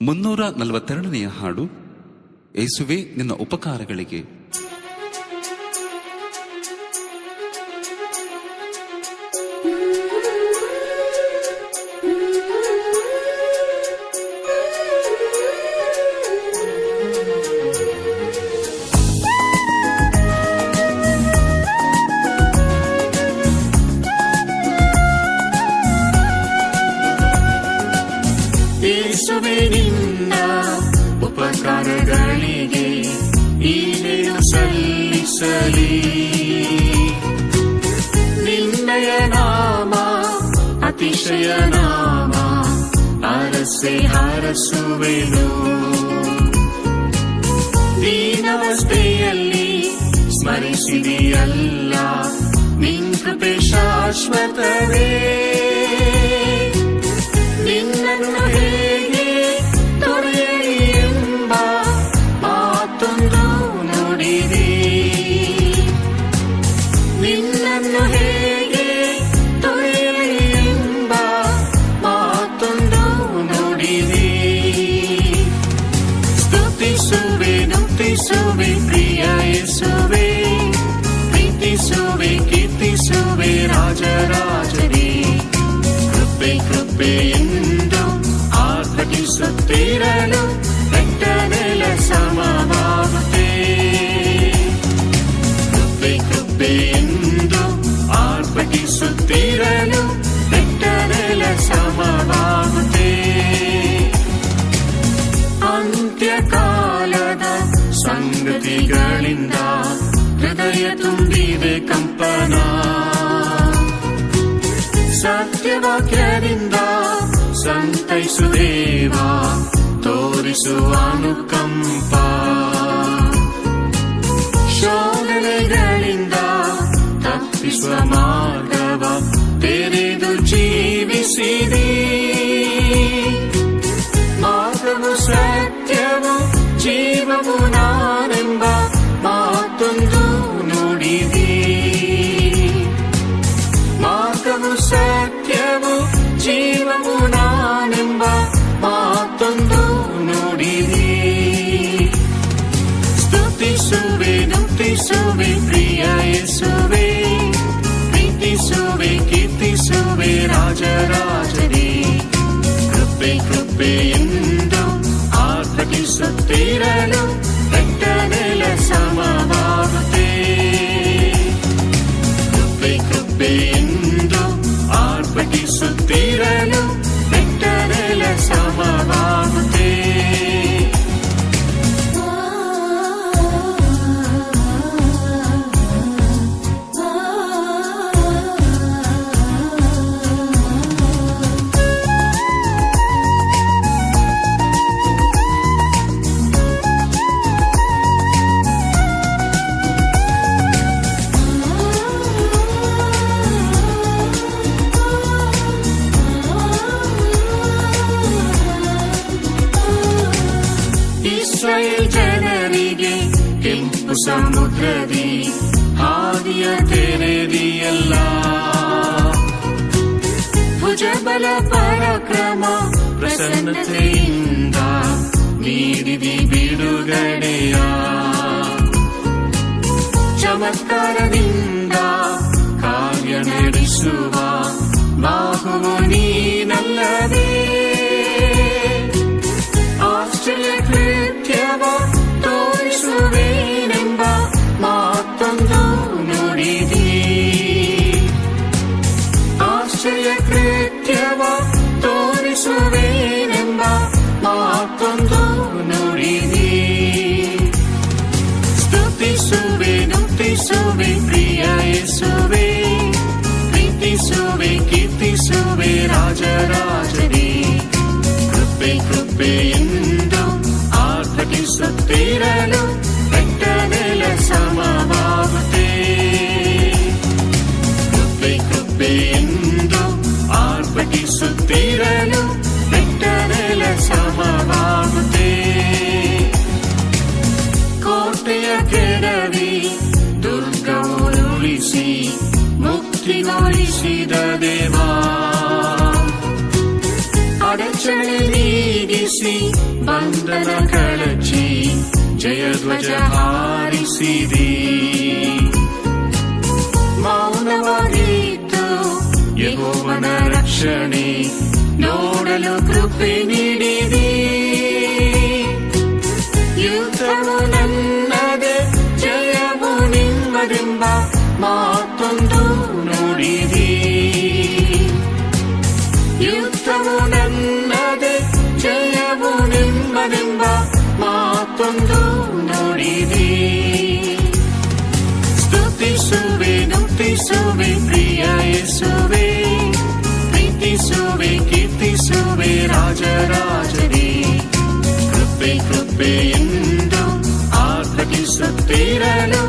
342ನೆಯ ಹಾಡು. ಯೇಸುವೆ ನಿನ್ನ ಉಪಕಾರಗಳಿಗೆ. ಯೇಸುವೆ ನಿನ್ನ ಉಪಕಾರಗಳಿಗೆ ಈಡೇನು ಸಲ್ಲಿಸಲಿ. ನಿನ್ನಯ ನಾಮ ಅತಿಶಯ ನಾಮ ಅರಸೆ ಹಾರಸುವೆನು. ದೀನವಸ್ಥೆಯಲ್ಲಿ ಸ್ಮರಿಸಿದೆಯಲ್ಲ ನಿನ್ ಕೃಪೆ ಶಾಶ್ವತವೇ. ನಿನ್ನನ್ನು ಹೇಗೆ ತೊರೆಯಲಿ ಎಂಬ ಮಾತೊಂದು ನುಡಿದೆ. ನಿನ್ನನ್ನು ಹೇಗೆ ತೊರೆಯಲಿ ಎಂಬ ಮಾತೊಂದು ನುಡಿದೆ. ಸ್ತುತಿಸುವೆ ನುತಿಸುವೆ ಪ್ರಿಯ ಯೇಸುವೆ, ಪ್ರೀತಿಸುವೆ ಕೀರ್ತಿಸುವೆ ರಾಜರಾಜನೇ. ಕೃಪೆ ಕೃಪೆ ಎಂದು ಆರ್ಭಟಿಸುತ್ತಿರಲು ಬೆಟ್ಟನೆಲ ಸಮವಾಗುತ್ತೆ. ಕೃಪೆ ಕೃಪೆ ಎಂದು ಆರ್ಭಟಿಸುತ್ತಿರಲು ಬೆಟ್ಟನೆಲ ಸಮವಾಗುತ್ತೆ. ಅಂತ್ಯಕಾಲದ ಸಂಗತಿಗಳಿಂದ ಹೃದಯ ತುಂಬಿದೆ ಕಂಪನ. ಸತ್ಯವಾಕ್ಯದಿಂದ ಸಂತೈಸುದೇವ ತೋರಿಸುವ ಅನುಕಂಪ. ಶೋಧನೆಗಳಿಂದ ತಪ್ಪಿಸುವ ಮಾರ್ಗವ ತೆರೆದು ಜೀವಿಸಿದೆ. ಮಾರ್ಗವು ಸತ್ಯವು ಜೀವವು ನಾನೆಂಬ ಮಾತೊಂದು ನುಡಿದೆ. ಮಾರ್ಗವು ಸತ್ಯವು ಜೀವವು ನಾನೆಂಬ ಮಾತೊಂದು ನುಡಿದೆ. ಸ್ತುತಿಸುವೆ ನುತಿಸುವೆ ಪ್ರಿಯ ಯೇಸುವೆ, ಪ್ರೀತಿಸುವೆ ಕೀರ್ತಿಸುವೆ ರಾಜರಾಜನೇ. ಕೃಪೆ ಕೃಪೆ ಎಂದು ಆರ್ಭಟಿಸುತ್ತಿರಲು ಬೆಟ್ಟನೆಲ ಸಮವಾಗುತ್ತೆ. ಕೃಪೆ ಕೃಪೆ ಎಂದು ಆರ್ಭಟಿಸುತ್ತಿರಲು ಬೆಟ್ಟನೆಲ ಸಮವಾಗುತ್ತೆ. ಇಸ್ರಾಯೇಲ್ ಜನರಿಗೆ ಕೆಂಪು ಸಮುದ್ರದಿ ಹಾದಿಯ ತೆರೆದಿಯಲ್ಲ. ಭುಜಬಲ ಪರಾಕ್ರಮ ಪ್ರಸನ್ನತೆಯಿಂದ ನೀಡಿದಿ ಬಿಡುಗಡೆಯ. ಚಮತ್ಕಾರದಿಂದ ಕಾರ್ಯ ನಡೆಸುವ ಬಾಹುವು ನೀನಲ್ಲವೇ. ಆಶ್ಚರ್ಯ ಕೃತ್ಯವ ತೋರಿಸುವೇನೆಂಬ ಮಾತೊಂದು ನುಡಿದೆ. ಆಶ್ಚರ್ಯ ಕೃತ್ಯವ ತೋರಿಸುವೇನೆಂಬ ಮಾತೊಂದು ನುಡಿದೆ. ಸ್ತುತಿಸುವೆ ನುತಿಸುವೆ ಪ್ರಿಯ ಯೇಸುವೆ, ಪ್ರೀತಿಸುವೆ ಕೀರ್ತಿಸುವೆ ರಾಜರಾಜನೇ. ಕೃಪೆ ಕೃಪೆ ಎಂದು ಆರ್ಭಟಿಸುತ್ತಿರಲು ಬೆಟ್ಟನೆಲ ಸಮವಾಗುತ್ತೆ. ಕೃಪೆ ಕೃಪೆ ಎಂದು ಆರ್ಭಟಿಸುತ್ತಿರಲು ಬೆಟ್ಟನೆಲ ಸಮವಾಗುತ್ತೆ. ಕೋಟೆಯ ಕೆಡವಿ ದುರ್ಗವನ್ನುಳಿಸಿ ಮುಕ್ತಿಗೊಳಿಸಿದ ದೇವಾ. ಅಡಚಣೆ ನೀಗಿಸಿ ಬಿಡಿಸಿ ಬಂಧನ ಕಳಚಿ ಜಯಧ್ವಜ ಹಾರಿಸಿದಿ. ಮೌನವಾಗಿದ್ದು ಯೆಹೋವನ ರಕ್ಷಣೆ ನೋಡಲು ಕೃಪೆ ನೀಡಿದಿ. ಯುದ್ಧವು ನನ್ನದೇ ಜಯವು ನಿಮ್ಮದೆಂಬ ಮಾತೊಂದು ನುಡಿದಿ. ಯುದ್ಧವು ನನ್ನದೇ ಜಯವು ನಿಮ್ಮದೆಂಬ ಮಾತೊಂದು ನುಡಿದಿ. ಸ್ತುತಿಸುವೆ ನುತಿಸುವೆ ಪ್ರಿಯ ಯೇಸುವೆ, ಪ್ರೀತಿಸುವೆ ಕೀರ್ತಿಸುವೆ ರಾಜರಾಜನೇ. ಕೃಪೆ ಕೃಪೆ ಎಂದು ಆರ್ಭಟಿಸುತ್ತಿರಲು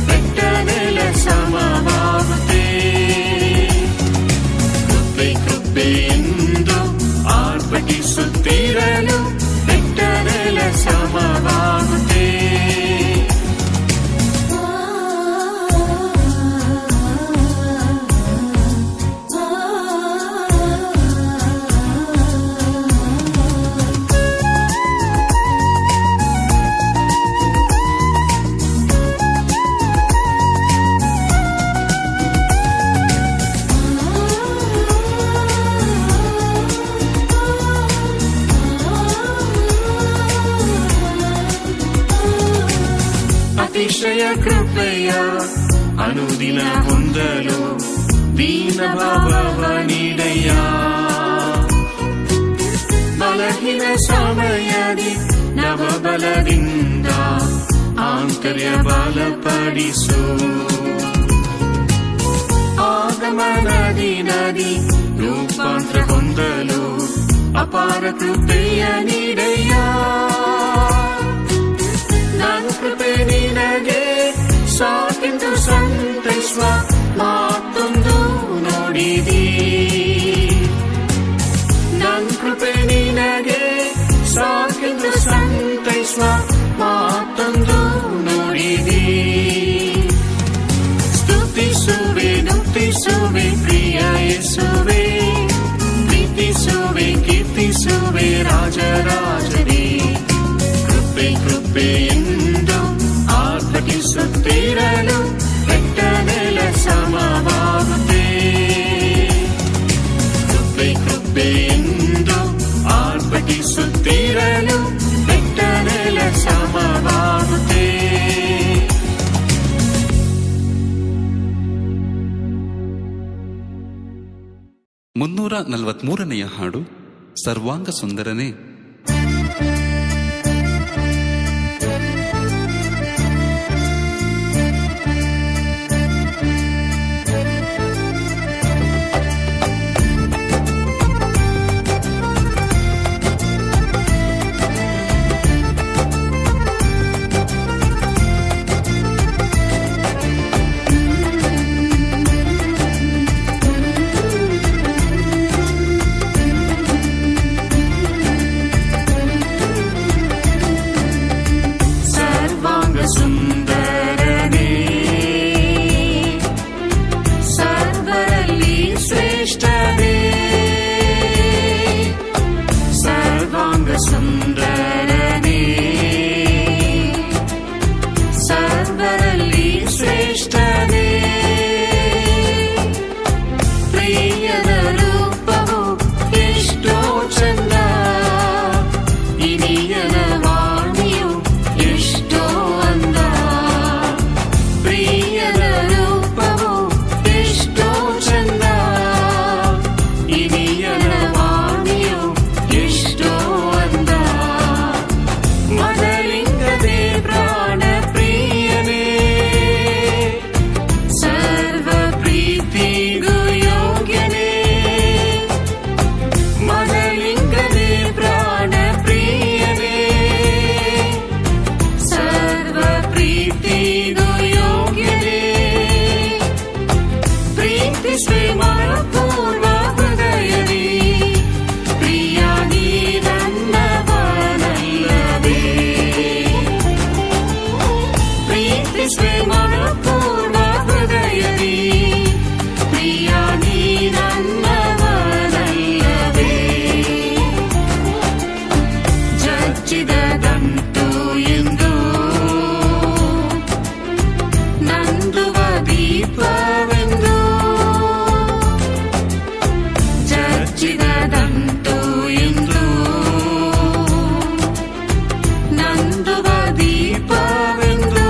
ಬೆಟ್ಟನೆಲ ಸಮವಾಗುತ್ತೆ. ಕೃಪೆ ಕೃಪೆ ಎಂದು ಆರ್ಭಟಿಸುತ್ತಿರಲು ಬೆಟ್ಟನೆಲ ಸಮವಾಗುತ್ತೆ. ಅತಿಶಯ ಕೃಪೆಯ ಅನುದಿನ ಹೊಂದಲು ದೀನ ಭಾವವ ನೀಡಯ್ಯ. ಬಲಹೀನ ಸಮಯದಿ ನವಬಲದಿಂದ ಆಂತರ್ಯ ಬಲಪಡಿಸು. ಆಗಮನದಿ ನದಿ ರೂಪಾಂತರ ಹೊಂದಲು ಅಪಾರ ಕೃಪೆಯ ನೀಡಯ್ಯ. ನನ್ನ ಕೃಪೆ ನಿನಗೆ ಸಾಕೆಂದು ಸಂತೈಸುವ ಮಾತೊಂದು ನೋಡಿದಿ. ನನ್ನ ಕೃಪೆ ನಿನಗೆ ಸಾಕೆಂದು ಸಂತೈಸುವ ಮಾತೊಂದು ನೋಡಿದಿ. ಸ್ತುತಿಸುವೆ ನುತಿಸುವೆ ಪ್ರಿಯ ಯೇಸುವೆ, ಪ್ರೀತಿಸುವೆ ಕೀರ್ತಿಸುವೆ ರಾಜರಾಜನೇ. ಕೃಪೆ ಕೃಪೆ ಎಂದು ಆರ್ಭಟಿಸುತ್ತಿರಲು ಬೆಟ್ಟನೆಲ ಸಮವಾಗುತ್ತೆ. ಕೃಪೆ ಕೃಪೆ ಎಂದು ಆರ್ಭಟಿಸುತ್ತಿರಲು ಬೆಟ್ಟನೆಲ ಸಮವಾಗುತ್ತೆ. 343ನೆಯ ಹಾಡು ಸರ್ವಾಂಗ ಸುಂದರನೇ. ಜಜ್ಜಿದಂತು ಎಂದು ನಂದುವ ದೀಪವೆಂದು ಜಜ್ಜಿದಂತು ಎಂದು ನಂದುವ ದೀಪವೆಂದು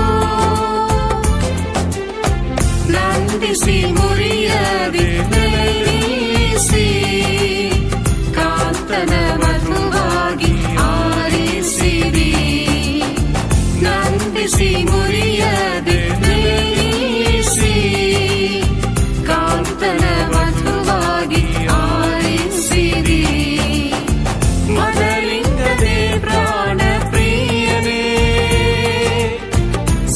ನಂದಿಸಿ ಮುರಿಯದೆ ನಿಲ್ಲಿಸಿ ಕಾಂತನ ವಧುವಾಗಿ ಆರಿಸಿರಿ ನಂದಿಸಿ ಮುರಿಯದೆ ನಿಲ್ಲಿಸಿ ಕಾಂತನ ವಧುವಾಗಿ ಆರಿಸಿರಿ ಮೊದಲಿಂದಲೇ ಪ್ರಾಣ ಪ್ರಿಯನೇ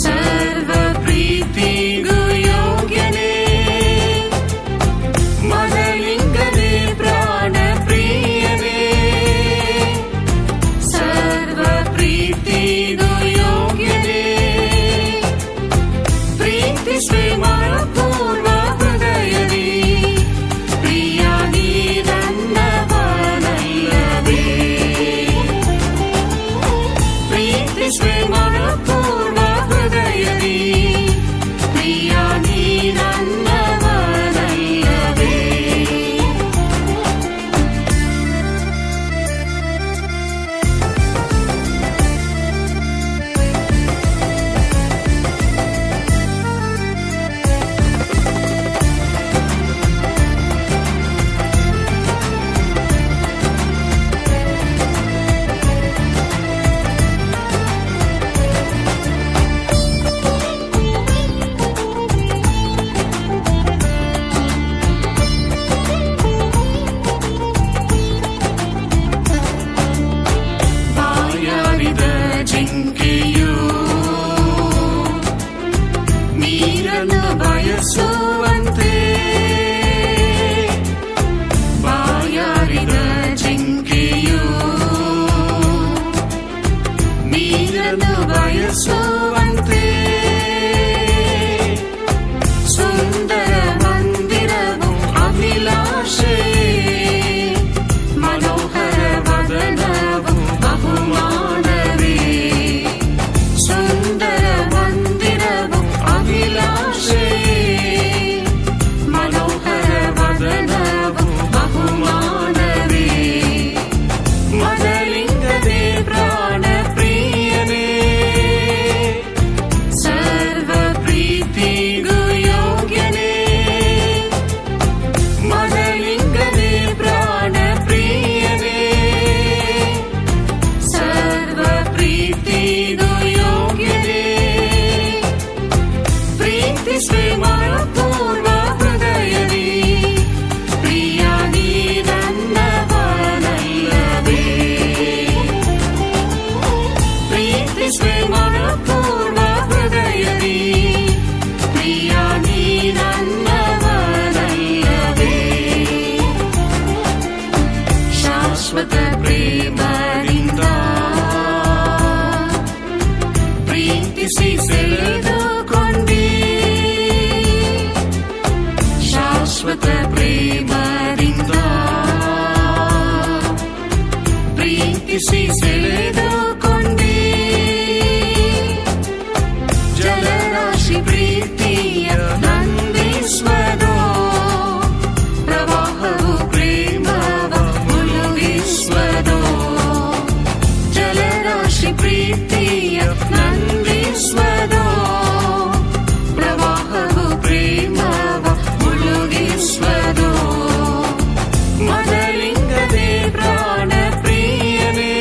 ಸರ್ವ ಪ್ರೀತಿಗೂ ಯೋಗ್ಯನೇ ಮೊದಲಿಂದಲೇ ಪ್ರಾಣ ಪ್ರಿಯನೇ ಸರ್ವ ಪ್ರೀತಿಗೂ ಯೋಗ್ಯನೇ ಪ್ರೀತಿಸುವೆ ಮನಪೂರ್ವ ಹೃದಯದಿ ಪ್ರಿಯ ನೀ ನನ್ನವನಲ್ಲವೇ ಪ್ರೀತಿಸುವೆ ಮನಪೂರ್ವ ಹೃದಯದಿ ಪ್ರಿಯ ನೀ ನನ್ನವನಲ್ಲವೇ ಬಾಯಾರಿದ ಜಿಂಕೆಯು ನೀರನ್ನು ಬಯಸುವಂತೆ ಬಾಯಾರಿದ ಜಿಂಕೆಯು ನೀರನ್ನು ಬಯಸುವಂತೆ ಸುಂದರ ಮಂದಿರವು ಅಭಿಲಾಷೆ ಮನೋಹರ ವದನವು ಬಹುಮಾನವೇ ಸುಂದರ ಮಂದಿರವು ಅಭಿಲಾಷೆ ಮನೋಹರ ವದನವು ಬಹುಮಾನವೇ ಮೊದಲಿಂದಲೇ ಪ್ರಾಣ ಪ್ರಿಯನೇ ಸರ್ವ ಪ್ರೀತಿಗೂ ಯೋಗ್ಯನೇ ಮೊದಲಿಂದಲೇ ಪ್ರಾಣ ಪ್ರಿಯನೇ ಸರ್ವ ಪ್ರೀತಿಗೂ ಯೋಗ್ಯನೇ ಪ್ರೀತಿಸುವೆ ಮನಪೂರ್ವ ಹೃದಯದಿ ಪ್ರಿಯ ನೀ ನನ್ನವನಲ್ಲವೇ ಪ್ರೀತಿಸುವೆ ಮನಪೂರ್ವ ಹೃದಯದಿ ಪ್ರಿಯ ನೀ ನನ್ನವನಲ್ಲವೇ ಶಾಶ್ವತ ಪ್ರೇಮದಿಂದ ಪ್ರೀತಿಸಿ ಸೆಳೆದುಕೊಂಡಿ ಶಾಶ್ವತ ಪ್ರೇಮದಿಂದ ಪ್ರೀತಿಸಿ ಸೆಳೆದುಕೊಂಡಿ ಜಲರಾಶಿ ಪ್ರೀತಿಯ ನಂದಿಸುವುದು ಪ್ರವಾಹವು ಪ್ರೇಮವ ಮುಳುಗಿಸುವುದು ಜಲರಾಶಿ ಪ್ರೀತಿಯ ನಂದಿಸುವುದು ಪ್ರವಾಹವು ಪ್ರೇಮವ ಮುಳುಗಿಸುವುದು ಮೊದಲಿಂದಲೇ ಪ್ರಾಣ ಪ್ರಿಯನೇ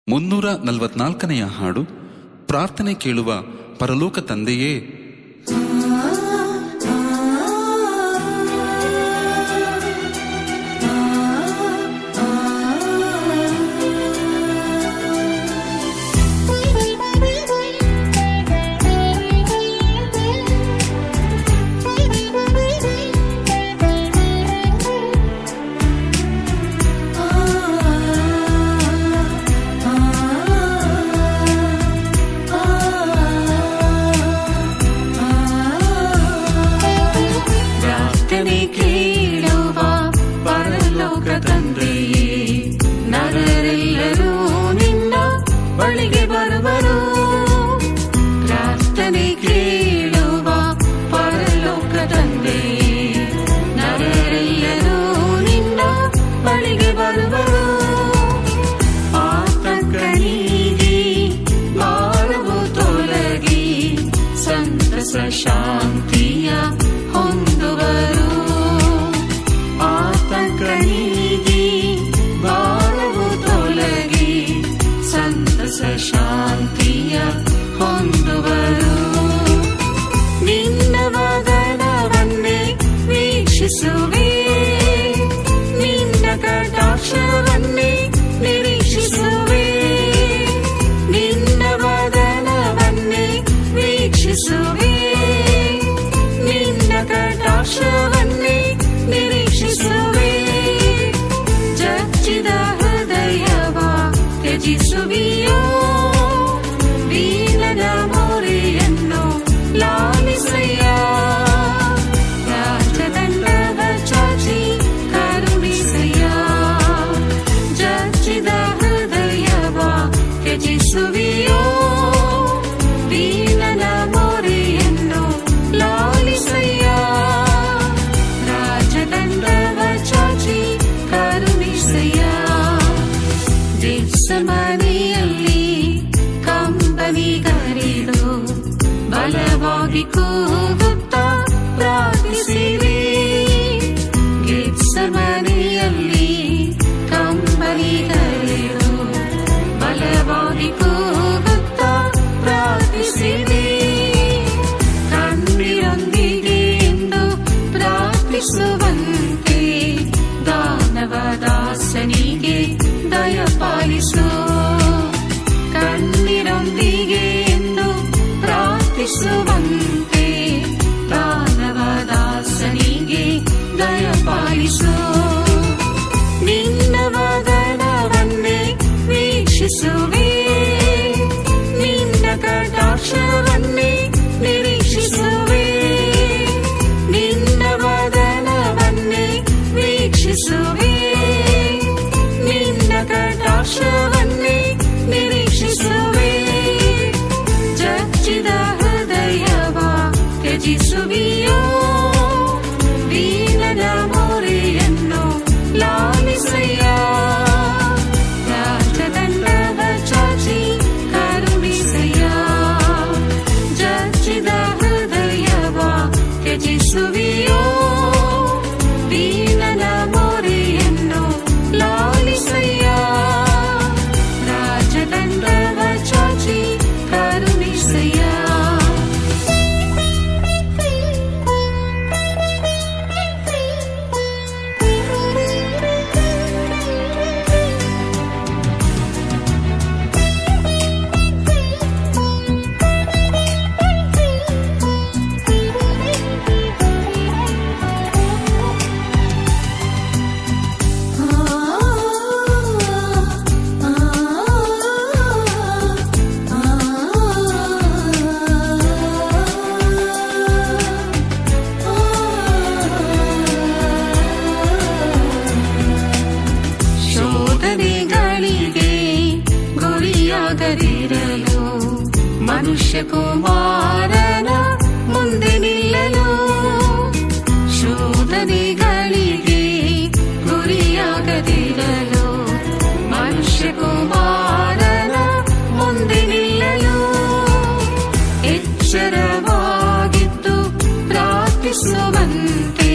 344 ಹಾಡು. ಪ್ರಾರ್ಥನೆ ಕೇಳುವ ಪರಲೋಕ ತಂದೆಯೇ, ಕೇಳುವ ಪರಲೋಕ ತಂದೆಯೇ, ನರರೆಲ್ಲರೂ ನಿನ್ನ ಬಳಿಗೆ ಬರುವರು. ಪ್ರಾರ್ಥನೆ ಕೇಳುವ ಪರಲೋಕ ತಂದೆಯೇ, ನರರೆಲ್ಲರೂ ನಿನ್ನ ಬಳಿಗೆ ಬರುವರು. ಆತಂಕ ನೀಗಿ ಭಾರವು ತೊಲಗಿ ಸಂತಸ ಶಾಂತಿಯ ಹೊಂದುವರು. ಆತಂಕ ನೀಗಿ ಭಾರವು ತೊಲಗಿ ಸಂತಸ ಶಾಂತಿಯ ಹೊಂದುವರು. ನಿನ್ನ ವದನವನ್ನೇ ವೀಕ್ಷಿಸುವೆ, ನಿನ್ನ ಕಟಾಕ್ಷವನ್ನೇ ನಿರೀಕ್ಷಿಸುವೆ. ನಿನ್ನ ವದನವನ್ನೇ ವೀಕ್ಷಿಸುವೆ, ನಿನ್ನ ಕಟಾಕ್ಷವನ್ನೇ ನಿರೀಕ್ಷಿಸುವೆ. ಜಜ್ಜಿದ ಹೃದಯವ ತ್ಯಜಿಸುವಿಯೋ, ದೀನದ ಮೊರೆಯನ್ನು ಲಾಲಿಸಯ್ಯ. ರಾಜದಂಡವ ಚಾಚಿ ಕರುಣಿಸಯ್ಯ. ಜಜ್ಜಿದ ಹೃದಯವ ತ್ಯಜಿಸುವಿಯೋ, ದೀನದ ಮೊರೆಯನ್ನು ಲಾಲಿಸಯ್ಯ. ರಾಜದಂಡವ ಚಾಚಿ ಕರುಣಿಸಯ್ಯ. ಗೆತ್ಸೆಮನೆಯಲ್ಲಿ ಕಂಬನಿಗರಿದು ಬಲವಾಗಿ ಕೂಗುತ್ತಾ ಪ್ರಾರ್ಥಿಸಿರಿ. ಗೆತ್ಸೆಮನೆಯಲ್ಲಿ ಕಂಬನಿಗರಿದು ಬಲವಾಗಿ ಕೂಗುತ್ತಾ ಪ್ರಾರ್ಥಿಸಿರಿ. ಕಣ್ಣೀರೊಂದಿಗೆ ಎಂದು ಪ್ರಾರ್ಥಿಸುವಂತೆ ದಾನವ ದಾಸನಿಗೆ ದಯಪಾಲಿಸು. ಕಣ್ಣೀರೊಂದಿಗೆ ಎಂದು ಪ್ರಾರ್ಥಿಸುವಂತೆ ದಾನವ ದಾಸನಿಗೆ ದಯಪಾಲಿಸು. ನಿನ್ನ ವದನವನ್ನೇ ವೀಕ್ಷಿಸುವೆ, ನಿನ್ನ ಕಟಾಕ್ಷವನ್ನೇ ನಿರೀಕ್ಷಿಸುವೆ. ನಿನ್ನ ವದನವನ್ನೇ ವೀಕ್ಷಿಸುವೆ, ನಿನ್ನ ಕಟಾಕ್ಷವನ್ನೇ ನಿರೀಕ್ಷಿಸುವೆ. ಜಜ್ಜಿದ ಹೃದಯವ ತ್ಯಜಿಸುವಿಯೋ, ದೀನದ ಮೊರೆಯನ್ನು ಲಾಲಿಸಯ್ಯ. ರಾಜದಂಡವ ಚಾಚಿ ಕರುಣಿಸಯ್ಯ. ಜಜ್ಜಿದ ಹೃದಯವ ತ್ಯಜಿಸುವಿಯೋ, ದೀನದ ಮೊರೆಯನ್ನು ಲಾಲಿಸಯ್ಯ. ರಾಜದಂಡವ ಚಾಚಿ ಕರುಣಿಸಯ್ಯ. ಶೋಧನೆಗಳಿಗೆ ಗುರಿಯಾಗದಿರಲು ಮನುಷ್ಯ ಕುಮಾರನ ಮುಂದೆ ನಿಲ್ಲಲು. ಶೋಧನೆಗಳಿಗೆ ಗುರಿಯಾಗದಿರಲು ಮನುಷ್ಯ ಕುಮಾರನ ಮುಂದೆ ನಿಲ್ಲಲು. ಎಚ್ಚರವಾಗಿದ್ದು ಪ್ರಾರ್ಥಿಸುವಂತೆ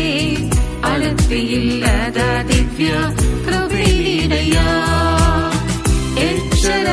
ಅಳತೆಯಿಲ್ಲದ ದಿವ್ಯ ಕೃಪೆ ನೀಡಯ್ಯ. ಎಚ್ಚರ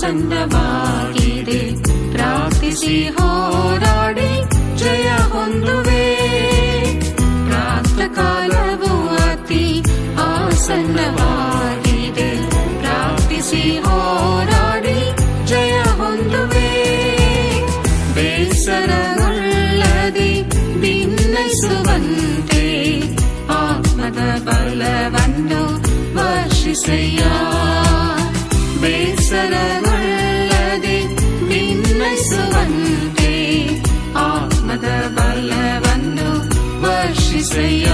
ಆಸನ್ನವಾಗಿದೆ. ಪ್ರಾರ್ಥಿಸಿ ಹೋರಾಡಿ ಜಯ ಹೊಂದುವೆ. ಪ್ರಾತಃಕಾಲವು ಅತಿ ಆಸನ್ನವಾಗಿದೆ. ಪ್ರಾರ್ಥಿಸಿ ಹೋರಾಡಿ ಜಯ ಹೊಂದುವೆ. ಬೇಸರಗೊಳ್ಳದೆ ಭಿನ್ನೈಸುವಂತೆ ಆತ್ಮದ ಬಲವನ್ನು ವರ್ಷಿಸಯ್ಯ. ಬೇಸರಗೊಳ್ಳದೆ ಭಿನ್ನೈಸುವಂತೆ ಆತ್ಮದ ಬಲವನ್ನು ವರ್ಷಿಸಯ್ಯ.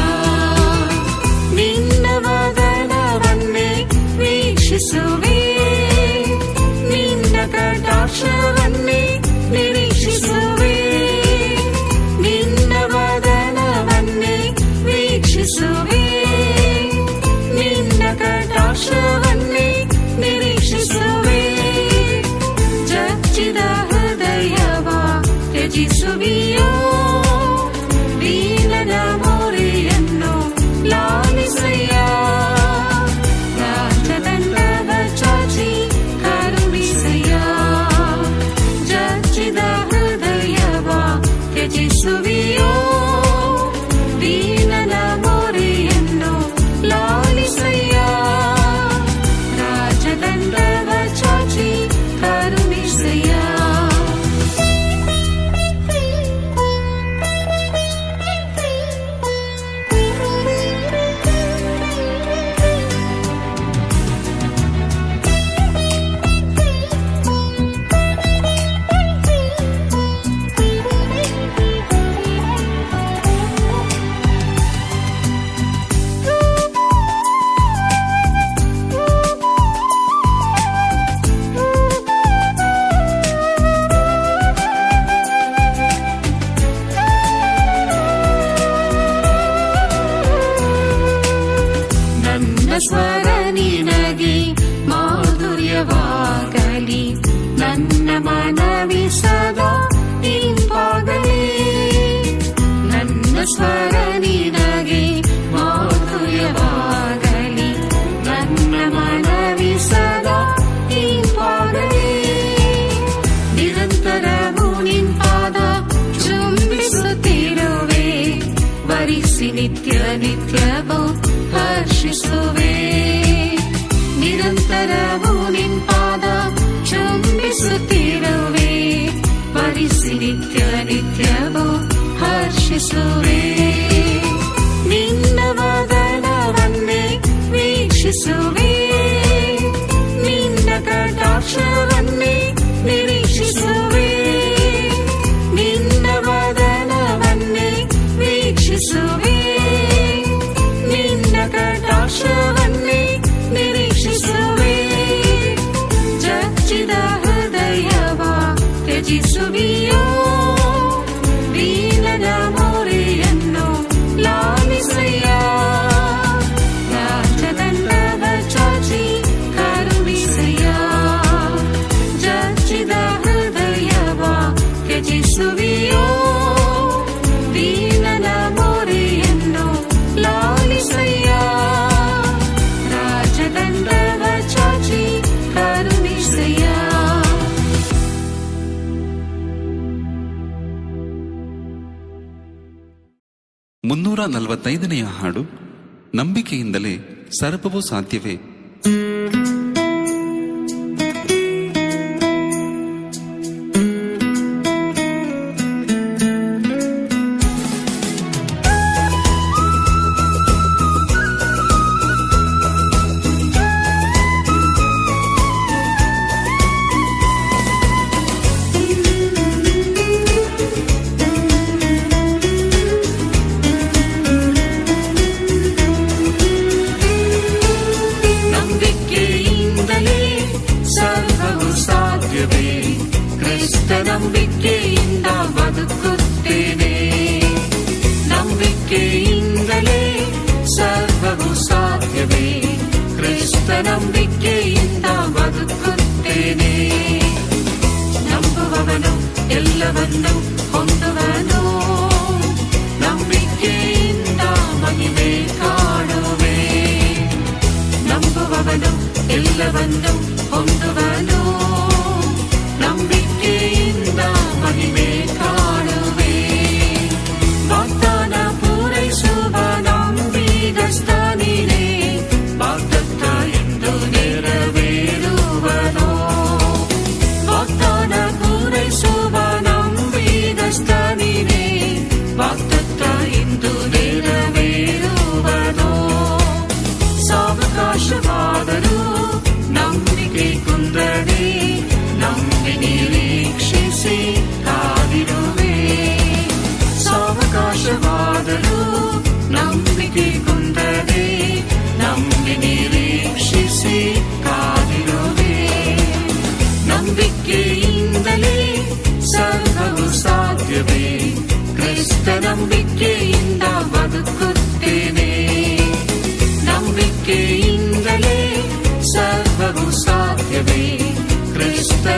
ನಿನ್ನ ವದನವನ್ನೇ ವೀಕ್ಷಿಸುವೆ. ನಿನ್ನ ಕಟಾಕ್ಷವನ್ನೇ ನಿರೀಕ್ಷಿಸುವೆ. ನಿನ್ನ ವದನವನ್ನೇ ವೀಕ್ಷಿಸುವೆ. ನಿನ್ನ ಕಟಾಕ್ಷವನ್ನೇ ನಿರೀಕ್ಷಿಸುವೆ. ಜಜ್ಜಿದ ಹೃದಯವ ತ್ಯಜಿಸುವಿಯೋ. ದೀನನ ಮೊರೆಯನ್ನು ಲಾಲಿಸಯ್ಯ. ರಾಜದಂಡವ ಚಾಚಿ ಕರುಣಿಸಯ್ಯ. ಜಜ್ಜಿದ ಹೃದಯವ ತ್ಯಜಿಸುವಿಯೋ. ದೀನನ ಮೊರೆಯನ್ನು ಲಾಲಿಸಯ್ಯ. ರಾಜದಂಡವ ಚಾಚಿ ಕರುಣಿಸಯ್ಯ. ಸ್ವರ ನಿನಗೆ ಮಾಧುರ್ಯವಾಗಲಿ. ನನ್ನ ಮನವಿ ಸದಾ ಇಂಪಾಗಲಿ. ನನ್ನ ಸ್ವರ ನಿನಗೆ ಮಾಧುರ್ಯವಾಗಲಿ. ನನ್ನ ಮನವಿ ಸದಾ ಇಂಪಾಗಲಿ. ನಿರಂತರವೂ ನಿನ್ಪಾದ ಚುಂಬಿಸುತ್ತಿರುವೆ. ವರಿಸಿ ನಿತ್ಯ ನಿತ್ಯವೂ ಹರ್ಷಿಸುವೆ. ನಿರಂತರವೂ ನಿನ್ಪಾದ ಚುಂಬಿಸುತ್ತಿರುವೆ. ವರಿಸಿ ನಿತ್ಯ ನಿತ್ಯವೂ ಹರ್ಷಿಸುವೆ. ನಿನ್ನ ವದನವನ್ನೇ ವೀಕ್ಷಿಸುವೆ. ನಿನ್ನ ಕಟಾಕ್ಷವನ್ನೇ ನಿರೀಕ್ಷಿಸುವೆ. ನಿನ್ನ ವದನವನ್ನೇ ವೀಕ್ಷಿಸುವೆ. ನಿನ್ನ ಕಟಾಕ್ಷವನ್ನೇ ನಿರೀಕ್ಷಿಸುವೆ. ಜಜ್ಜಿದ ಹೃದಯವ ತ್ಯಜಿಸುವಿಯೋ. ದೀನನ ಮೊರೆಯನ್ನು ಲಾಲಿಸಯ್ಯ. ರಾಜದಂಡವ ಚಾಚಿ ಕರುಣಿಸಯ್ಯ. ಜಜ್ಜಿದ ಹೃದಯವ ತ್ಯಜಿಸುವಿಯೋ. ದೀನನ ಮೊರೆಯನ್ನು ಲಾಲಿಸಯ್ಯ. ರಾಜದಂಡವ ಚಾಚಿ ಕರುಣಿಸಯ್ಯ. 345ನೆಯ ಹಾಡು. ನಂಬಿಕೆಯಿಂದಲೇ ಸರ್ವವೂ ಸಾಧ್ಯವೇ. ನಂಬಿಕೆಯಿಂದ ಬದುಕುತ್ತೇನೆ. ನಂಬಿಕೆಯಿಂದಲೇ ಸರ್ವವು ಸಾಧ್ಯವೇ. ಕ್ರಿಸ್ತ ನಂಬಿಕೆಯಿಂದ ಬದುಕುತ್ತೇನೆ. ನಂಬುವವನು ಎಲ್ಲವನ್ನು ಹೊಂದುವನು. ನಂಬಿಕೆಯಿಂದ ಮಹಿಮೆ ಕಾಣುವೆ. ನಂಬುವವನು ಎಲ್ಲವನ್ನು ಹೊಂದುವನು.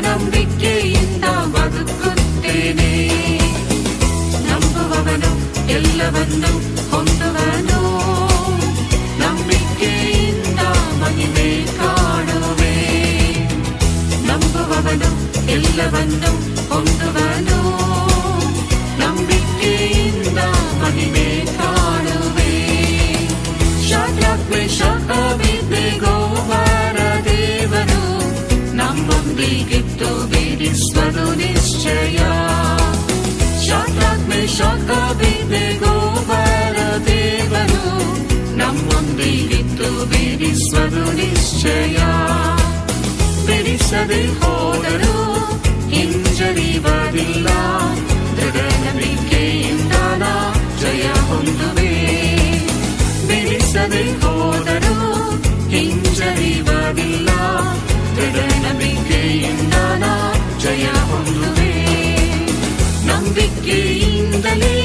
ನಂಬಿಕೆಯಿಂದ ಬದುಕುತ್ತೇನೆ. ನಂಬುವವನು ಎಲ್ಲವನ್ನು ಹೊಂದುವನು, ನಂಬಿಕೆಯಿಂದ ಮಹಿಮೆ ಕಾಣುವೆ. ನಂಬುವವನು ಎಲ್ಲವನ್ನು ಹೊಂದುವನು, ನಂಬಿಕೆಯಿಂದ ಮಹಿಮೆ ಕಾಣುವೆ. ಶಾದ್ರಕ್ ಮೇಷಕ್ ಅಬೇದ್ನೆಗೋವರ ದೇವರು ನಮ್ಮೊಂದಿಗಿದ್ದು ಬಿಡಿಸುವುದು ನಿಶ್ಚಯ. ಶಾದ್ರಕ್ ಮೇಷಕ್ ಅಬೇದ್ನೆಗೋವರ ದೇವರು ನಮ್ಮೊಂದಿಗಿದ್ದು ಬಿಡಿಸುವುದು ನಿಶ್ಚಯ. ಬಿಡಿಸದೆ ಹೋದರೂ ಹಿಂಜರಿಯುವುದಿಲ್ಲ, ದೃಢ ನಂಬಿಕೆಯಿಂದ ನಾ ಜಯ ಹೊಂದುವೆ. ಬಿಡಿಸದೆ ಹೋದರೂ ಹಿಂಜರಿಯುವುದಿಲ್ಲ, ದೃಢ ನಂಬಿಕೆಯಿಂದ ನಾ ಜಯ ಹೊಂದುವೆ. ನಂಬಿಕೆಯಿಂದಲೇ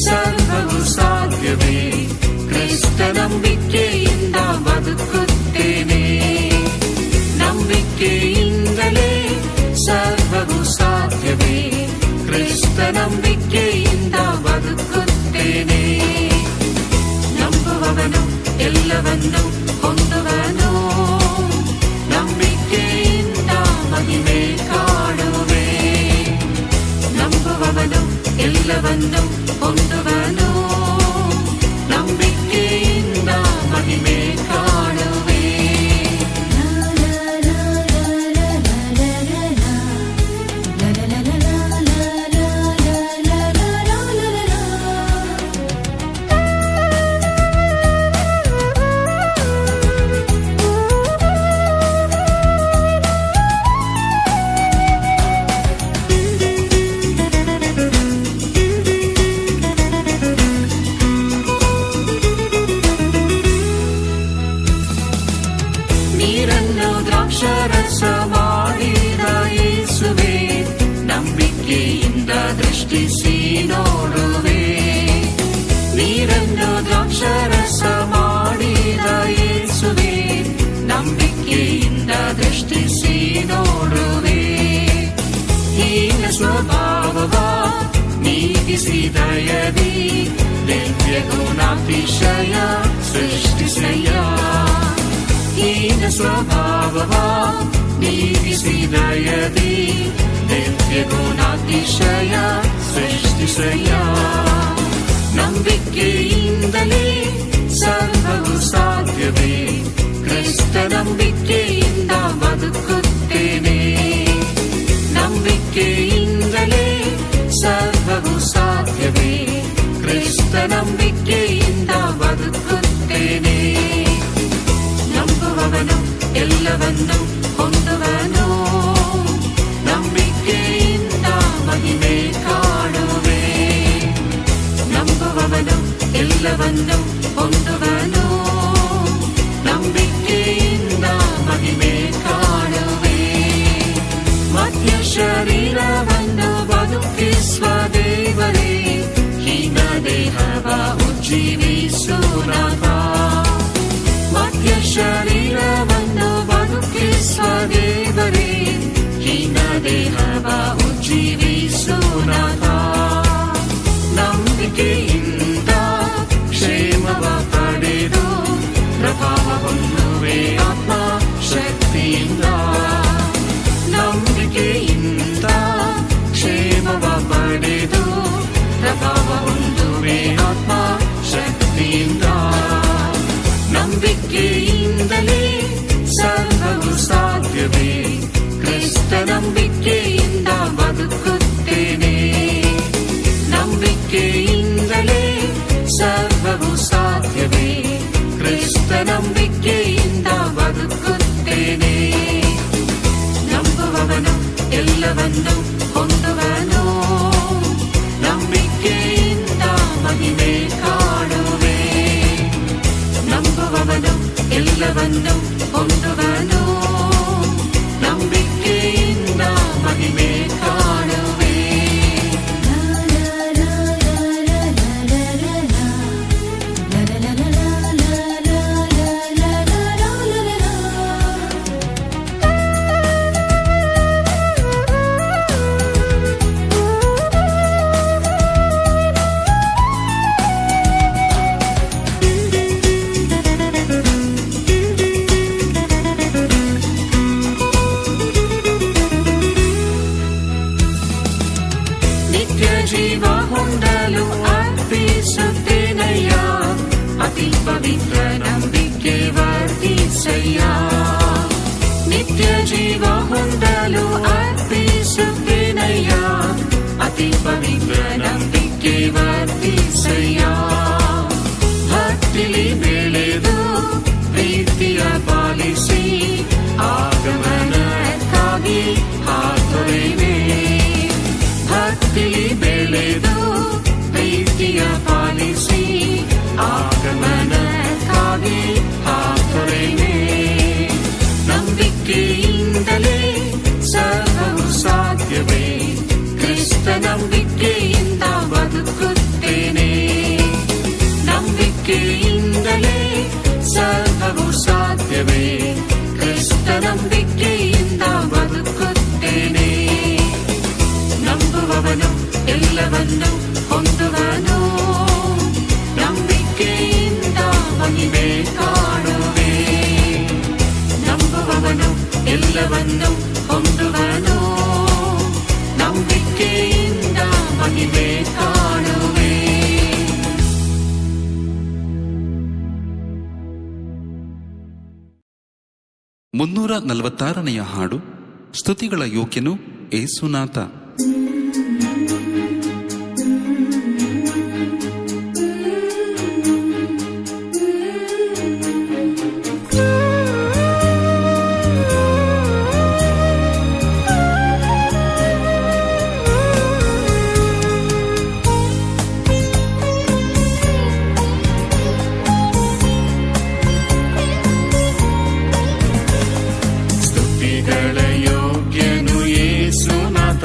ಸರ್ವವು ಸಾಧ್ಯವೇ, ಕ್ರಿಸ್ತ ನಂಬಿಕೆಯಿಂದ ಬದುಕುತ್ತೇನೆ. ನಂಬಿಕೆಯಿಂದಲೇ ಸರ್ವವು ಸಾಧ್ಯವೇ, ಕ್ರಿಸ್ತ ನಂಬಿಕೆಯಿಂದ ಬದುಕುತ್ತೇನೆ. ನಂಬುವವನು ಎಲ್ಲವನ್ನು ಹೊಂದುವನು, ನಂಬಿಕೆಯಿಂದ ಮಹಿಮೆ ಕಾಣುವೆ. ನಂಬುವವನು ಎಲ್ಲವನ್ನು ಹೊಂದುವನು, ನಂಬಿಕೆಯಿಂದ ಮಹಿಮೆ ಕಾಣುವೆ. ನೀರನ್ನು ದ್ರಾಕ್ಷಾರಸ ಮಾಡಿದ ಯೇಸುವೆ, ನಂಬಿಕೆಯಿಂದ ದೃಷ್ಟಿಸಿ ನೋಡುವೆ. ನೀರನ್ನು ದ್ರಾಕ್ಷಾರಸ ಮಾಡಿದ ಯೇಸುವೆ, ನಂಬಿಕೆಯಿಂದ ದೃಷ್ಟಿಸಿ ನೋಡುವೆ. ಹೀನ ಸ್ವಭಾವವ ನೀಗಿಸಿದಯದಿ, ದಿವ್ಯ ಗುಣಾತಿಶಯ ಸೃಷ್ಟಿಸಯ್ಯ. ಹೀನ ಸ್ವಭಾವವ ನೀಗಿಸಿದಯದಿ, ದಿವ್ಯ ಗುಣಾತಿಶಯ ಸೃಷ್ಟಿಸಯ್ಯ. ನಂಬಿಕೆಯಿಂದಲೇ ಸರ್ವವು ಸಾಧ್ಯವೇ, ಕ್ರಿಸ್ತ ನಂಬಿಕೆಯಿಂದ ಬದುಕುತ್ತೇನೆ. ನಂಬಿಕೆಯಿಂದಲೇ ಸರ್ವವು ಸಾಧ್ಯವೇ, ಕ್ರಿಸ್ತ ನಂಬಿಕೆಯಿಂದ ಬದುಕುತ್ತೇನೆ. ನಂಬುವವನು ಎಲ್ಲವನ್ನು ಹೊಂದುವನು, ನಂಬಿಕೆಯಿಂದ ಮಹಿಮೆ ಕಾಣುವೆ. ನಂಬುವವನು ಎಲ್ಲವನ್ನು ಹೊಂದುವನು, ನಂಬಿಕೆಯಿಂದ ಮಹಿಮೆ ಕಾಣುವೆ. ಮಧ್ಯ ಶರೀರವನ್ನು ಬದುಕಿಸುವ ದೇವರೇ, ಹೀನ ದೇಹವ ಉಜ್ಜೀವಿಸುನಾಥ. ಮಧ್ಯ ಶರೀರವನ್ನು ಬದುಕಿಸುವ ದೇವರೇ, ಹೀನ ದೇಹವ ಉಜ್ಜೀವಿಸುನಾಥ. ನಂಬಿಕೆಯಿಂದ ಕ್ಷೇಮವ ಪಡೆದು ಪ್ರಭಾವ ಹೊಂದುವೆ ಆತ್ಮ ಶಕ್ತಿಯಿಂದ. ನಂಬಿಕೆಯಿಂದ ಕ್ಷೇಮವ ಪಡೆದು ಪ್ರಭಾವ ಹೊಂದುವೆ ಆತ್ಮ ಶಕ್ತಿಯಿಂದ. ನಂಬಿಕೆಯಿಂದಲೇ ಸರ್ವವು ಸಾಧ್ಯವೇ, ಕ್ರಿಸ್ತ ನಂಬಿಕೆಯಿಂದ ಬದುಕುತ್ತೇನೆ. ನಂಬಿಕೆಯಿಂದಲೇ ಸರ್ವವು ಸಾಧ್ಯವೇ, ಕ್ರಿಸ್ತ ನಂಬಿಕೆಯಿಂದ ಬದುಕುತ್ತೇನೆ. ನಂಬುವವನು ಎಲ್ಲವನ್ನು ಹೊಂದುವನು, ನಂಬಿಕೆಯಿಂದ ಮಹಿಮೆ ಕಾಣುವೆ. ನಂಬುವವನು ಎಲ್ಲವನ್ನು ಹೊಂದುವನು, ನಂಬಿಕೆಯಿಂದ ಮಹಿಮೆ ಕಾಣುವೆ. ಪವಿತ್ರ ನಂಬಿಕೆ ವರ್ತಿಸಯ್ಯ. ನಿತ್ಯ ಜೀವ ಹೊಂದಲು ಅರ್ಪಿಸುತ್ತೇನಯ್ಯ. ಅತಿ ಪವಿತ್ರ ನಂಬಿಕೆ ವರ್ತಿಸಯ್ಯ. ಭಕ್ತಿಲಿ ಬೆಳೆದು ಪ್ರೀತಿಯ ಪಾಲಿಸಿ ಆಗಮನಕ್ಕಾಗಿ ಹಾತೊರೆವೆ. ಭಕ್ತಿಲಿ ಬೆಳೆದು ಪ್ರೀತಿಯ ಪಾಲಿಸಿ ಆಗಮನಕ್ಕಾಗಿ ಹಾತೊರೆವೆ. ನಂಬಿಕೆಯಿಂದಲೇ ಸರ್ವವು ಸಾಧ್ಯವೇ. ಕ್ರಿಸ್ತ ನಂಬಿಕೆಯಿಂದ ಬದುಕುತ್ತೇನೆ. ನಂಬಿಕೆಯಿಂದಲೇ ಸರ್ವವು ಸಾಧ್ಯವೇ. ಕ್ರಿಸ್ತ ನಂಬಿಕೆಯಿಂದ ಬದುಕುತ್ತೇನೆ. ನಂಬುವವನು ಎಲ್ಲವನ್ನು ಹೊಂದುವನು. ನಂಬಿಕೆಯಿಂದ ಮಹಿಮೆ ಕಾಣುವೆ. ನಂಬುವವನು ಎಲ್ಲವನ್ನು ಹೊಂದುವನು. ನಂಬಿಕೆಯಿಂದ ಮಹಿಮೆ ಕಾಣುವೆ. 346ನೆಯ ಹಾಡು. ಸ್ತುತಿಗಳ ಯೋಗ್ಯನು ಏಸುನಾಥ. ಸ್ತುತಿಗಳ ಯೋಗ್ಯನು ಯೇಸುನಾಥ.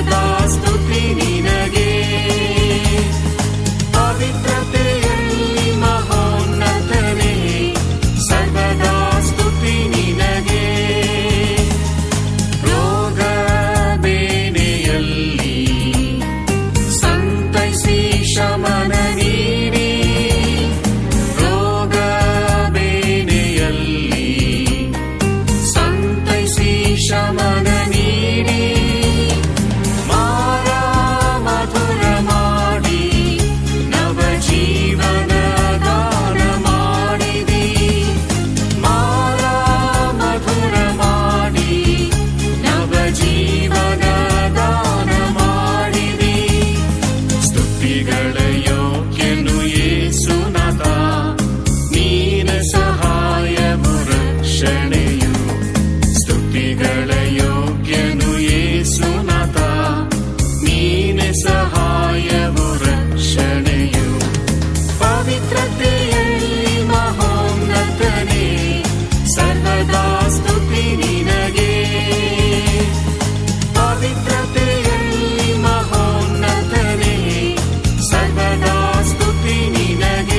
ಸರ್ವದಾ ಸ್ತುತಿ ನಿನಗೆ. ಪವಿತ್ರತೆಯಲ್ಲಿ ಮಹೋನ್ನತನೇ, ಸರ್ವದಾ ಸ್ತುತಿ ನಿನಗೆ. ರೋಗ ಬೇನೆಯಲ್ಲಿ ಸಂತೈಸಿ ಶಮನ ನೀಡಿ, ರೋಗ ಬೇನೆಯಲ್ಲಿ ಸಂತೈಸಿ ಶಮನ ನೀಡಿ, ಮಾರ ಮಧುರ ಮಾಡಿ ನವ ಜೀವನ ದಾನ ಮಾಡಿದಿ. ಮಾರ ಮಧುರ ಮಾಡಿ ನವ ಜೀವನ ದಾನ ಮಾಡಿದಿ. ಸ್ತುತಿಗಳ ಯೋಗ್ಯನು ಯೇಸುನಾಥ, ನೀನ ಸಹಾಯವು ರಕ್ಷಣೆಯು. ಸ್ತುತಿಗಳ ಯೋಗ್ಯನು ಯೇಸುನಾಥ, ನೀನ ಸಹಾಯವು ರಕ್ಷಣೆಯು. ಪವಿತ್ರತೆಯಲ್ಲಿ ಮಹೋನ್ನತನೇ, ಸರ್ವದಾ ಸ್ತುತಿ ನಿನಗೆ. ಪವಿತ್ರತೆಯಲ್ಲಿ ಮಹೋನ್ನತನೇ, ಸರ್ವದಾ ಸ್ತುತಿ ನಿನಗೆ.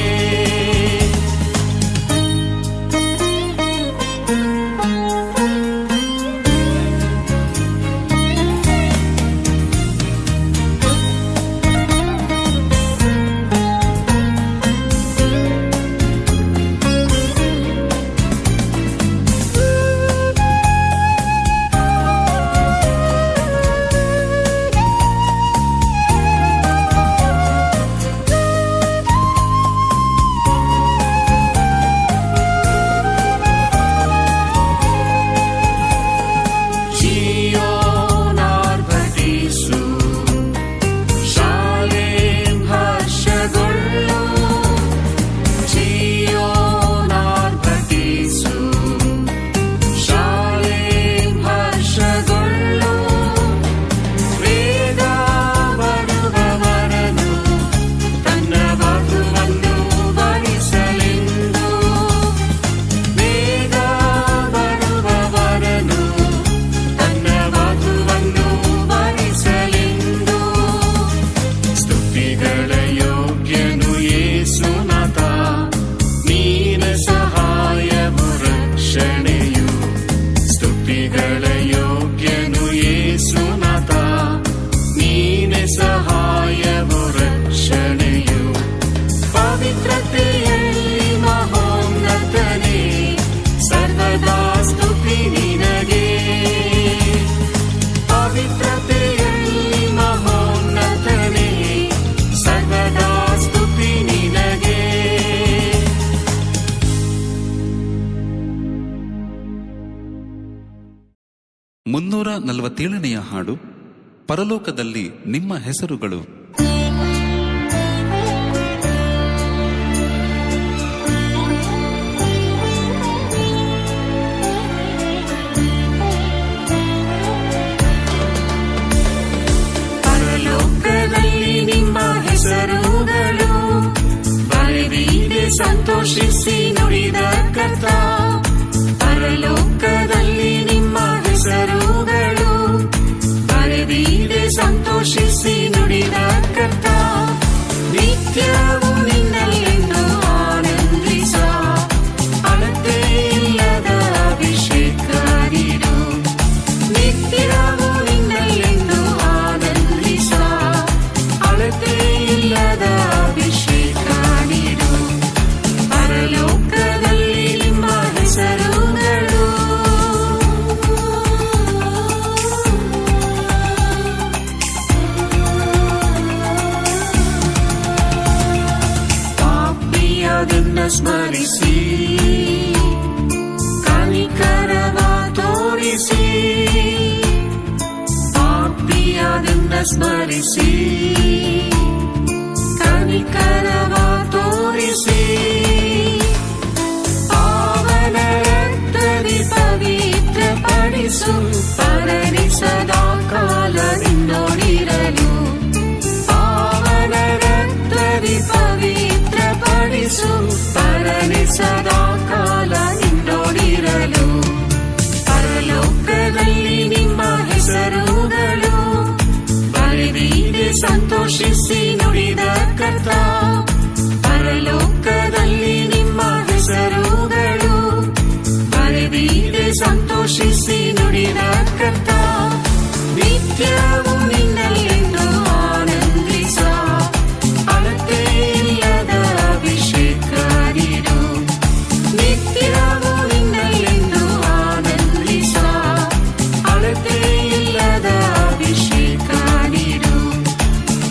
347ನೆಯ ಹಾಡು, ಪರಲೋಕದಲ್ಲಿ ನಿಮ್ಮ ಹೆಸರುಗಳು. ಪರಲೋಕದಲ್ಲಿ ನಿಮ್ಮ ಹೆಸರುಗಳು ಬರೆದಿದೆ, ಸಂತೋಷಿಸಿ ನುಡಿದ ಕರ್ತ. ಪರಲೋಕದಲ್ಲಿ ನಿಮ್ಮ ಹೆಸರುಗಳು ಬರೆದಿದೆ, ಸಂತೋಷಿಸಿ ನುಡಿದ ಕರ್ತ. ನಿತ್ಯವೂ ನಿನ್ನಲ್ಲೆಂದು ಆನಂದಿಸ, ಅಳತೆ ಇಲ್ಲದ ಅಭಿಷೇಕ ನೀಡು. ನಿತ್ಯವೂ ನಿನ್ನಲ್ಲೆಂದು ಆನಂದಿಸ, ಅಳತೆ ಇಲ್ಲದ ಅಭಿಷೇಕ ನೀಡು. ಪರಲೋಕದಲ್ಲಿ ನಿಮ್ಮ ಹೆಸರುಗಳು. ಪಾಪಿಯದನ್ನ ಸ್ಮರಿಸಿ, ಕನಿಕರವ ತೋರಿಸಿ. ಪಾಪಿಯದನ್ನ ಸ್ಮರಿಸಿ, ಕನಿಕರವ ತೋರಿಸಿ. ಪಾವನ ರಕ್ತದಿ ಪವಿತ್ರಪಡಿಸು, ಪರನಿ ಸದಾ ಕಾಲ ನಿನ್ನೊಡಿರಲು. ಪಾವನ ರಕ್ತದಿ ಪವಿತ್ರಪಡಿಸು, ಪರನಿ ಸದಾ ಕಾಲ ನಿನ್ನೊಡಿರಲು. ಪರಲೋಕದಲ್ಲಿ ನಿಮ್ಮ ಹೆಸರುಗಳು ಸಂತೋಷಿಸಿ ನುಡಿದ ಕರ್ತ, ಪರಲೋಕದಲ್ಲಿ ನಿಮ್ಮ ಹೆಸರುಗಳು ಬರೆದಿದೆ ಸಂತೋಷಿಸಿ ನುಡಿದ ಕರ್ತ. ನಿತ್ಯವೂ ನಿನ್ನಲ್ಲೆಂದು ಆನಂದಿಸ, ಅಳತೆ ಇಲ್ಲದ ಅಭಿಷೇಕ ನೀಡು. ನಿತ್ಯವೂ ನಿನ್ನಲ್ಲೆಂದು ಆನಂದಿಸ, ಅಳತೆ ಇಲ್ಲದ ಅಭಿಷೇಕ ನೀಡು.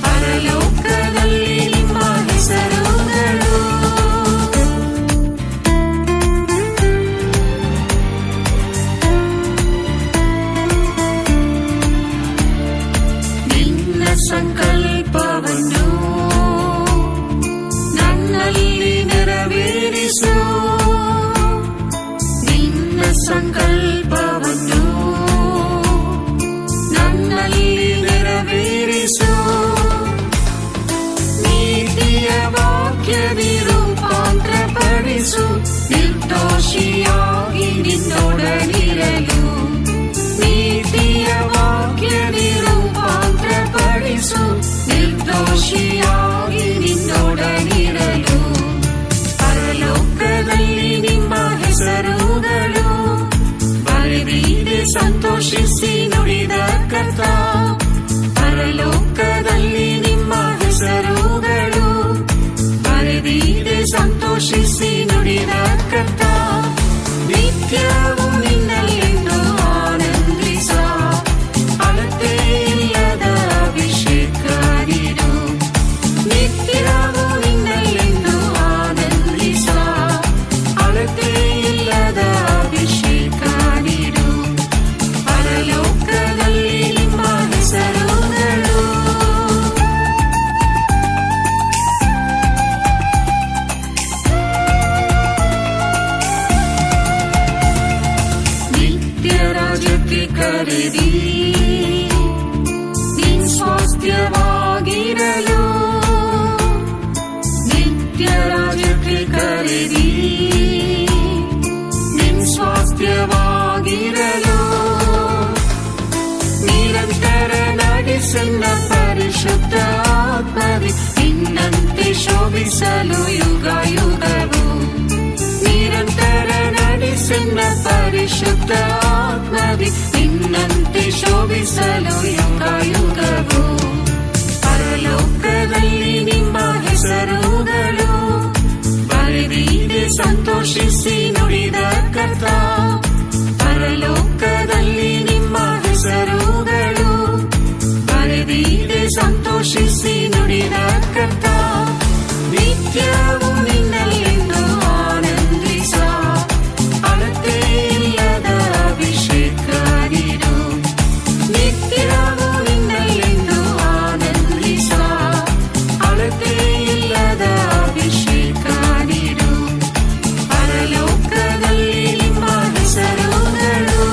ಪರಲೋಕದಲ್ಲಿ ನಿಮ್ಮ ಹೆಸರುಗಳು ನಿನ್ನ ಸಂಕಲ್ಪವನ್ನು ನನ್ನಲ್ಲಿ ನೆರವೇರಿಸು. ನಿನ್ನ ಸಂಕಲ್ಪವನ್ನು ನನ್ನಲ್ಲಿ ನೆರವೇರಿಸು. ನೀತಿಯ ವಾಕ್ಯದಿ ರೂಪಾಂತರಪಡಿಸು. ನಿರ್ದೋಷಿಯಾಗಿ ನಿನ್ನೊಡನಿರಲು ನೀತಿಯ ವಾಕ್ಯದಿ ರೂಪಾಂತರಪಡಿಸು. ನಿರ್ದೋಷಿಯಾಗಿ ನಿನ್ನೊಡನಿರಲು ಪರಲೋಕದಲ್ಲಿ ನಿಮ್ಮ ಹೆಸರುಗಳು ಬರೆದಿದೆ ಸಂತೋಷಿಸಿ ನುಡಿದ ಕರ್ತ. ಪರಲೋಕದಲ್ಲಿ ನಿಮ್ಮ ಹೆಸರುಗಳು ಬರೆದಿದೆ ಸಂತೋಷಿಸಿ ನುಡಿದ ಕರ್ತ. ನಿತ್ಯವೂ ನಿನ್ನಲ್ಲೆಂದು ಆನಂದಿಸ, ಅಳತೆ ಇಲ್ಲದ ಅಭಿಷೇಕ ನೀಡು. ನಿತ್ಯವೂ ನಿನ್ನಲ್ಲೆಂದು ಆನಂದಿಸ, ಅಳತೆ ಇಲ್ಲದ ಅಭಿಷೇಕ ನೀಡು. ಪರಲೋಕದಲ್ಲಿ ನಿಮ್ಮ ಹೆಸರುಗಳು ನಿತ್ಯ ರಾಜ್ಯಕ್ಕೆ ಕರೆದಿ ನಿನ್ ಸ್ವಾಸ್ಥ್ಯವಾಗಿರಲು. ನಿತ್ಯ ರಾಜ್ಯಕ್ಕೆ ಕರೆದಿ ನಿನ್ ಸ್ವಾಸ್ಥ್ಯವಾಗಿರಲು. ನಿರಂತರ ನಡೆಸನ್ನ ಪರಿಶುದ್ಧ ಆತ್ಮದಿ ನಿನ್ನಂತೆ ಶೋಭಿಸಲು ಯುಗ ಯುಗವು. ನಿರಂತರ ನಡೆಸನ್ನ ಪರಿಶುದ್ಧ ಆತ್ಮದಿ ನಿನ್ನಂತೆ ಶೋಭಿಸಲು ಯುಗ ಯುಗವು. ಪರಲೋಕದಲ್ಲಿ ನಿಮ್ಮ ಹೆಸರುಗಳು ಬರೆದಿದೆ ಸಂತೋಷಿಸಿ ನುಡಿದ ಕರ್ತ. ಪರಲೋಕದಲ್ಲಿ ನಿಮ್ಮ ಹೆಸರುಗಳು ಬರೆದಿದೆ ಸಂತೋಷಿಸಿ ನುಡಿದ ಕರ್ತ. ನಿತ್ಯವೂ ನಿನ್ನಲ್ಲೆಂದು ಆನಂದಿಸ, ಅಳತೆ ಇಲ್ಲದ ಅಭಿಷೇಕ ನೀಡು. ನಿತ್ಯವೂ ನಿನ್ನಲ್ಲೆಂದು ಆನಂದಿಸ, ಅಳತೆ ಇಲ್ಲದ ಅಭಿಷೇಕ ನೀಡು. ಪರಲೋಕದಲ್ಲಿ ನಿಮ್ಮ ಹೆಸರುಗಳು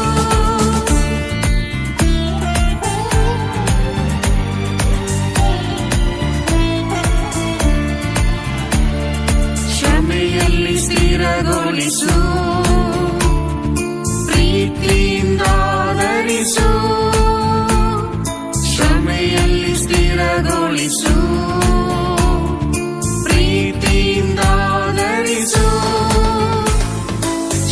ಶ್ರಮೆಯಲ್ಲಿ ಸ್ಥಿರಗೊಳಿಸು. ಪ್ರೀತಿಯಿಂದ ಆದರಿಸು. ಶ್ರಮೆಯಲ್ಲಿ ಸ್ಥಿರಗೊಳಿಸು. ಪ್ರೀತಿಯಿಂದ ಆದರಿಸು.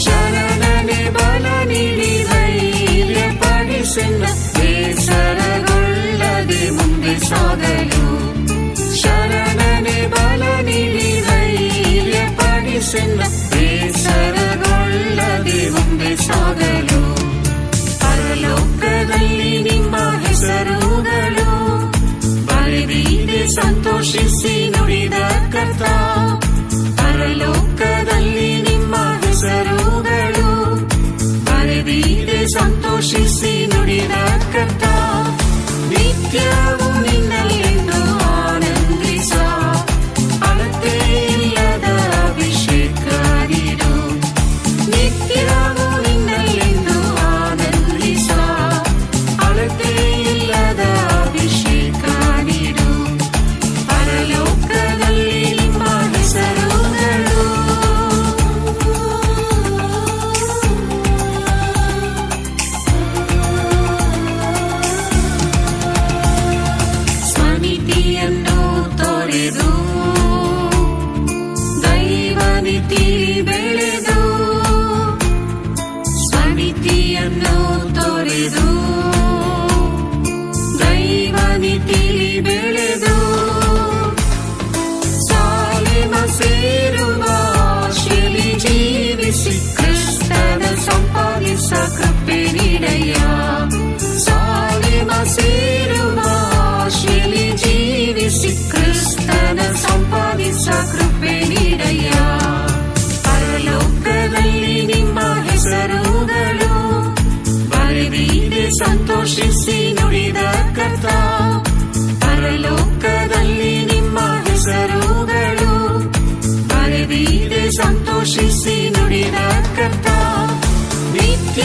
ಶರಣನೆ ಬಲ ನೀಡಿ ಧೈರ್ಯಪಡಿಸೆನ್ನ, ಬೇಸರಗೊಳ್ಳದೆ ಮುಂದೆ ಸಾಗಲು. ಶರಣನೆ ಬಲ ನೀಡಿ ಧೈರ್ಯಪಡಿಸೆನ್ನ, ಬೇಸರಗೊಳ್ಳದೆ ನೀತಿಲಿ ಬೆಳೆದು ಸಾಲಿಮ ಸೇರುವ ಆಶೆಲಿ ಜೀವಿಸಿ ಕ್ರಿಸ್ತನ ಸಂಪಾದಿಸ ಕೃಪೆ ನೀಡಯ್ಯ. ಸಾಲಿಮ ಸೇರುವ ಆಶೆಲಿ ಜೀವಿಸಿ ಕ್ರಿಸ್ತನ ಸಂಪಾದಿಸ ಕೃಪೆ ನೀಡಯ್ಯ. ಪರಲೋಕದಲ್ಲಿ ನಿಮ್ಮ ಹೆಸರುಗಳು ಬರೆದಿದೆ ಸಂತೋಷಿಸಿ ನುಡಿದ ಕರ್ತ. ಪರಲೋಕದಲ್ಲಿ ನಿಮ್ಮ ಹೆಸರುಗಳು ಬರೆದಿದೆ ಸಂತೋಷಿಸಿ ನುಡಿದ ಕರ್ತ. ನಿತ್ಯ